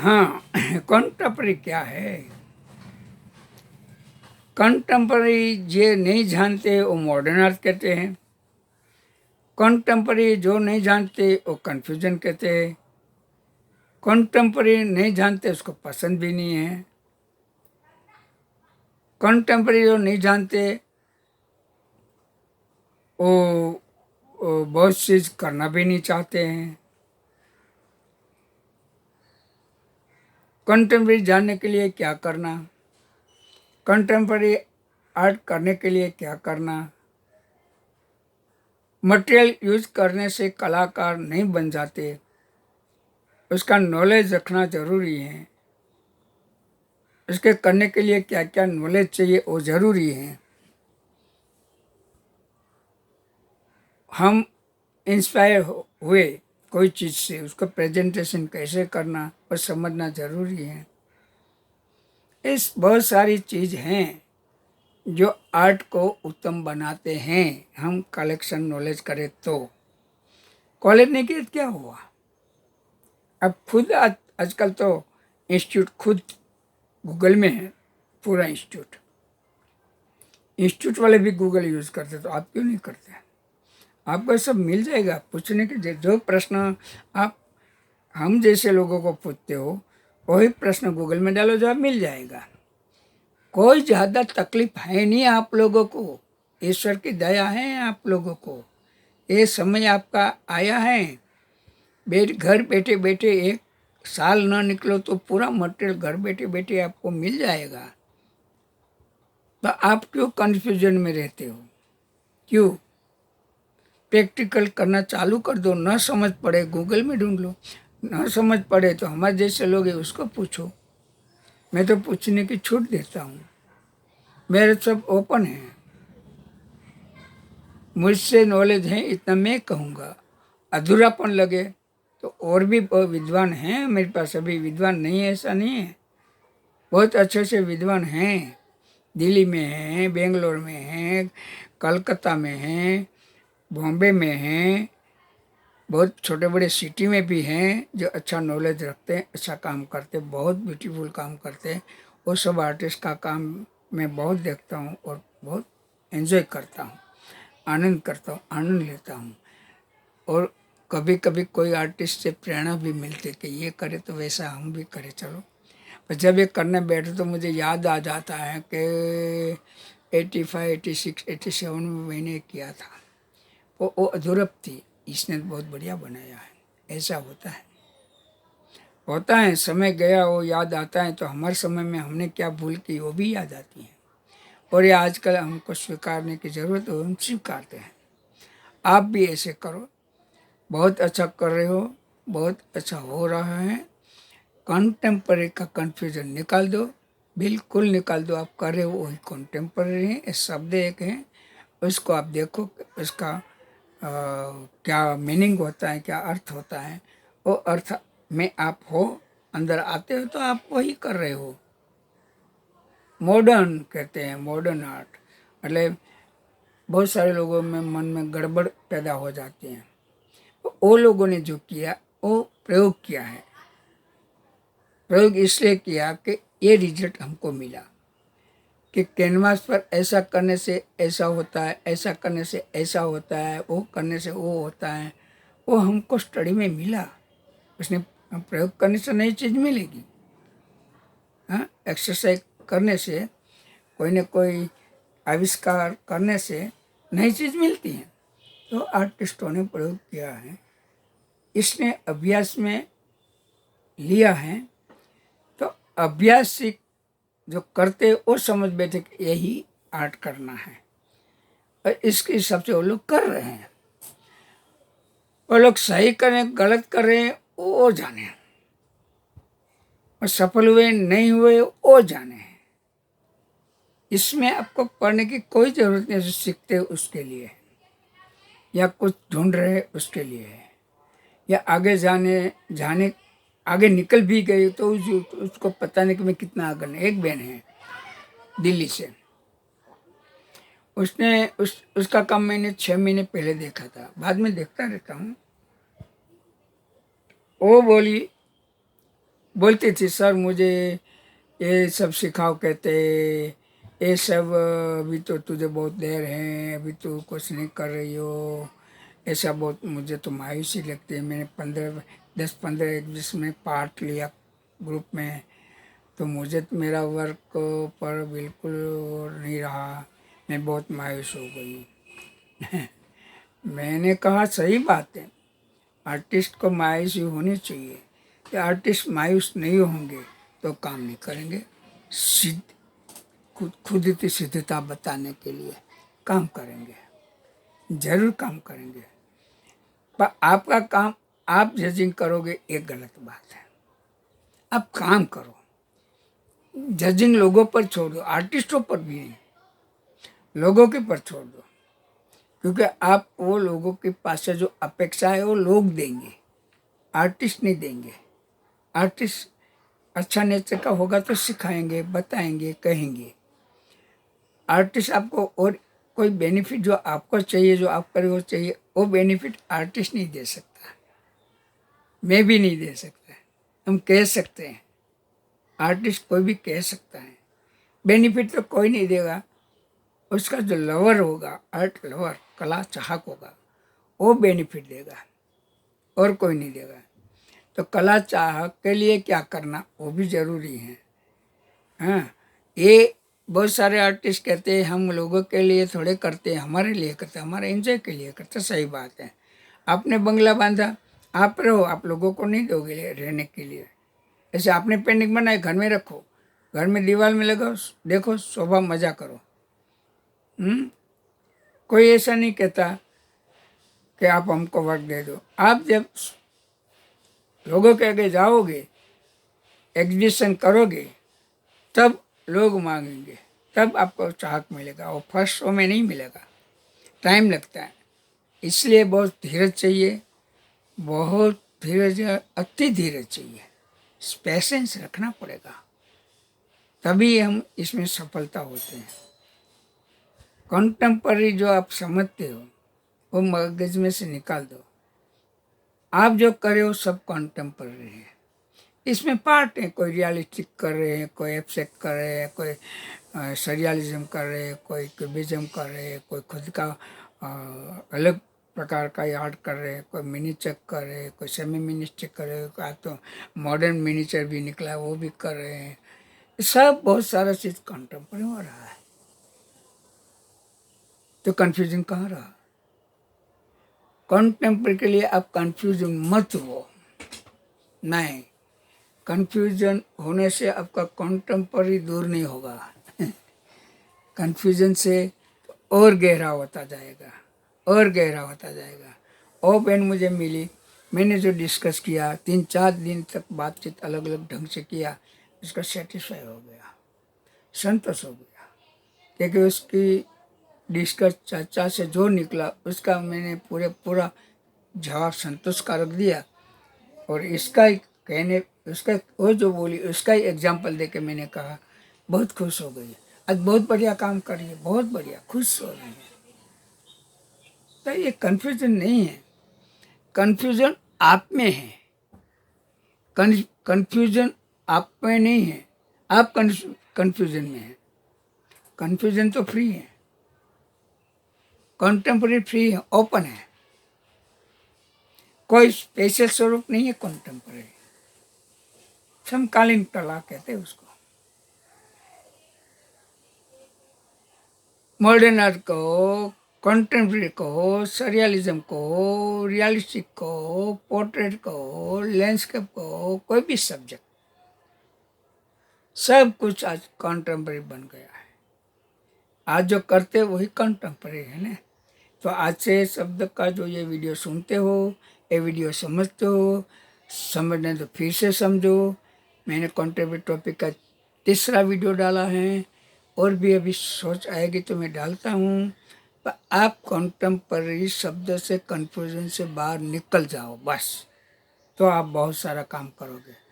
हाँ, कंटेम्पररी क्या है? कंटेम्पररी जे नहीं जानते वो मॉडर्न आर्ट कहते हैं। कंटेम्पररी जो नहीं जानते वो कन्फ्यूजन कहते हैं। कंटेम्पररी नहीं जानते उसको पसंद भी नहीं है। कंटेम्पररी जो नहीं जानते वो बहुत चीज़ करना भी नहीं चाहते हैं। कंटेम्पररी जानने के लिए क्या करना, कंटेम्पररी आर्ट करने के लिए क्या करना। मटेरियल यूज करने से कलाकार नहीं बन जाते, उसका नॉलेज रखना ज़रूरी है। उसके करने के लिए क्या क्या नॉलेज चाहिए वो ज़रूरी है। हम इंस्पायर हुए कोई चीज़ से, उसका प्रेजेंटेशन कैसे करना और समझना ज़रूरी है। इस बहुत सारी चीज़ हैं जो आर्ट को उत्तम बनाते हैं। हम कलेक्शन नॉलेज करें तो। कॉलेज नहीं किया तो क्या हुआ? अब खुद आजकल तो इंस्टीट्यूट खुद गूगल में है, पूरा इंस्टीट्यूट वाले भी गूगल यूज़ करते, तो आप क्यों नहीं करते? आपको सब मिल जाएगा। पूछने के जो प्रश्न आप हम जैसे लोगों को पूछते हो वही प्रश्न गूगल में डालो, जवाब मिल जाएगा। कोई ज़्यादा तकलीफ है नहीं आप लोगों को। ईश्वर की दया है आप लोगों को। ये समय आपका आया है। घर बैठे बैठे 1 साल ना निकलो तो पूरा मटेरियल घर बैठे बैठे आपको मिल जाएगा। तो आप क्यों कन्फ्यूजन में रहते हो? क्यों? प्रैक्टिकल करना चालू कर दो। न समझ पड़े गूगल में ढूंढ लो, न समझ पड़े तो हमारे जैसे लोग हैं उसको पूछो। मैं तो पूछने की छूट देता हूँ, मेरे सब ओपन है। मुझसे नॉलेज है इतना मैं कहूँगा। अधूरापन लगे तो और भी विद्वान हैं मेरे पास। अभी विद्वान नहीं है ऐसा नहीं है, बहुत अच्छे से विद्वान हैं। दिल्ली में हैं, बेंगलोर में हैं, कलकत्ता में हैं, बॉम्बे में हैं, बहुत छोटे बड़े सिटी में भी हैं जो अच्छा नॉलेज रखते हैं, अच्छा काम करते, बहुत ब्यूटीफुल काम करते हैं। वो सब आर्टिस्ट का काम मैं बहुत देखता हूँ और बहुत एंजॉय करता हूँ, आनंद करता हूँ, आनंद लेता हूँ। और कभी कभी कोई आर्टिस्ट से प्रेरणा भी मिलती कि ये करे तो वैसा हम भी करें चलो। पर जब ये करने बैठे तो मुझे याद आ जाता है कि 85, 86, 87 में मैंने किया था। वो अधूरप थी, इसने बहुत बढ़िया बनाया है। ऐसा होता है समय गया वो याद आता है। तो हमारे समय में हमने क्या भूल की वो भी याद आती है। और ये आजकल हमको स्वीकारने की ज़रूरत है, हम स्वीकारते हैं। आप भी ऐसे करो। बहुत अच्छा कर रहे हो, बहुत अच्छा हो रहा है। कंटेम्पररी का कन्फ्यूजन निकाल दो, बिल्कुल निकाल दो। आप कर रहे हो वही कंटेम्पररी है, शब्द एक है। उसको आप देखो उसका क्या मीनिंग होता है, क्या अर्थ होता है। वो अर्थ में आप हो, अंदर आते हो तो आप वही कर रहे हो। मॉडर्न कहते हैं, मॉडर्न आर्ट मतलब बहुत सारे लोगों में मन में गड़बड़ पैदा हो जाती है। तो वो लोगों ने जो किया वो प्रयोग किया है। प्रयोग इसलिए किया कि ये रिजल्ट हमको मिला कि कैनवास पर ऐसा करने से ऐसा होता है, ऐसा करने से ऐसा होता है, वो करने से वो होता है। वो हमको स्टडी में मिला। उसने प्रयोग करने से नई चीज़ मिलेगी। हाँ, एक्सरसाइज करने से, कोई न कोई आविष्कार करने से नई चीज़ मिलती है। तो आर्टिस्टों ने प्रयोग किया है, इसने अभ्यास में लिया है। तो अभ्यास से जो करते वो समझ बैठे कि यही आर्ट करना है, और इसके हिसाब से वो लोग कर रहे हैं। वो लोग सही करें गलत करें वो जाने, और सफल हुए नहीं हुए वो जाने। इसमें आपको पढ़ने की कोई ज़रूरत नहीं। सीखते उसके लिए, या कुछ ढूंढ रहे उसके लिए है, या आगे जाने आगे निकल भी गए तो उसको पता नहीं कि मैं कितना आगे नहीं। एक बहन है दिल्ली से, उसका काम मैंने 6 महीने पहले देखा था, बाद में देखता रहता हूँ। वो बोली बोलती थी सर मुझे ये सब सिखाओ, कहते ये सब अभी तो तुझे बहुत देर है, अभी तू कुछ नहीं कर रही हो, ऐसा बहुत मुझे तो मायूसी लगती है। मैंने 10-15 एग्जीबिशन में पार्ट लिया ग्रुप में, तो मुझे तो मेरा वर्क पर बिल्कुल नहीं रहा, मैं बहुत मायूस हो गई। मैंने कहा सही बात है, आर्टिस्ट को मायूसी होनी चाहिए, कि आर्टिस्ट मायूस नहीं होंगे तो काम नहीं करेंगे। सिद्ध खुद की सिद्धता बताने के लिए काम करेंगे, जरूर काम करेंगे। पर आपका काम आप जजिंग करोगे, एक गलत बात है। आप काम करो, जजिंग लोगों पर छोड़ दो, आर्टिस्टों पर भी नहीं, लोगों के पर छोड़ दो, क्योंकि आप वो लोगों के पास से जो अपेक्षा है वो लोग देंगे, आर्टिस्ट नहीं देंगे। आर्टिस्ट अच्छा नेचर का होगा तो सिखाएंगे, बताएंगे, कहेंगे। आर्टिस्ट आपको और कोई बेनिफिट जो आपको चाहिए, जो आप करे वो चाहिए, वो बेनिफिट आर्टिस्ट नहीं दे सकता, मैं भी नहीं दे सकता। हम कह सकते हैं, आर्टिस्ट कोई भी कह सकता है, बेनिफिट तो कोई नहीं देगा। उसका जो लवर होगा, आर्ट लवर, कला चाहक होगा, वो बेनिफिट देगा, और कोई नहीं देगा। तो कला चाहक के लिए क्या करना वो भी जरूरी है। हाँ, ये बहुत सारे आर्टिस्ट कहते हैं हम लोगों के लिए थोड़े करते हैं, हमारे लिए करते हैं, हमारे एंजॉय के लिए करते। सही बात है, आपने बंगला बांधा, आप रहो, आप लोगों को नहीं दोगे रहने के लिए। ऐसे आपने पेंटिंग बनाई, घर में रखो, घर में दीवार में लगाओ, देखो, शोभा, मजा करो। कोई ऐसा नहीं कहता कि आप हमको वर्क दे दो। आप जब लोगों के आगे जाओगे, एग्जीबिशन करोगे, तब लोग मांगेंगे, तब आपको चाहत मिलेगा। वो फर्स्ट शो में नहीं मिलेगा, टाइम लगता है। इसलिए बहुत धीरज चाहिए, बहुत धीरज, अति धीरज चाहिए, पेशेंस रखना पड़ेगा, तभी हम इसमें सफलता होते हैं। कॉन्टेम्पररी जो आप समझते हो वो मगज में से निकाल दो। आप जो करे हो सब कॉन्टेम्पररी है। इसमें पार्ट है, कोई रियलिस्टिक कर रहे हैं, कोई एब्स्ट्रैक्ट कर रहे हैं, कोई सरियलिज्म कर रहे हैं, कोई क्यूबिज्म कर रहे हैं, कोई खुद का अलग प्रकार का आर्ट कर रहे हैं, कोई मिनीचर कर रहे हैं, कोई सेमी मिनिस्टर कर रहे हैं, आज तो मॉडर्न मिनीचर भी निकला है वो भी कर रहे हैं। सब बहुत सारा चीज़ कॉन्टेम्पररी हो रहा है, तो कन्फ्यूजन कहाँ रहा? कॉन्टेम्पररी के लिए आप कन्फ्यूजन मत हो, नहीं, कन्फ्यूजन होने से आपका कॉन्टेम्पररी दूर नहीं होगा। कन्फ्यूजन से और गहरा होता जाएगा, और गहरा होता जाएगा। और बहन मुझे मिली, मैंने जो डिस्कस किया, 3-4 दिन तक बातचीत अलग अलग ढंग से किया, उसका सेटिस्फाई हो गया, संतोष हो गया, क्योंकि उसकी डिस्कस चर्चा से जो निकला उसका मैंने पूरा जवाब संतोषकारक दिया। और इसका कहने, उसका वो जो बोली उसका ही एग्जाम्पल दे के मैंने कहा, बहुत खुश हो गई, आज बहुत बढ़िया काम कर रही है, बहुत बढ़िया, खुश हो रही है। तो ये कन्फ्यूजन नहीं है, कन्फ्यूजन आप में है, कन्फ्यूजन आप में नहीं है, आप कन्फ्यूजन में है। कन्फ्यूजन तो फ्री है, कॉन्टेम्पररी फ्री है, ओपन है, कोई स्पेशल स्वरूप नहीं है कॉन्टेम्पररी। समकालीन कला कहते हैं उसको। मॉडर्न आर्ट को, कॉन्टेम्पररी को, सरियलिज्म को, रियलिस्टिक को, पोर्ट्रेट को, लैंडस्केप को, कोई भी सब्जेक्ट, सब कुछ आज कॉन्टेम्पररी बन गया है। आज जो करते वही कॉन्टेम्पररी है ना। तो आज से शब्द का जो ये वीडियो सुनते हो, ये वीडियो समझते हो, समझने तो फिर से समझो। मैंने कॉन्टेम्पररी टॉपिक का 3रा वीडियो डाला है, और भी अभी सोच आएगी तो मैं डालता हूँ। पर आप कॉन्टेम्पररी शब्द से, कन्फ्यूजन से बाहर निकल जाओ बस, तो आप बहुत सारा काम करोगे।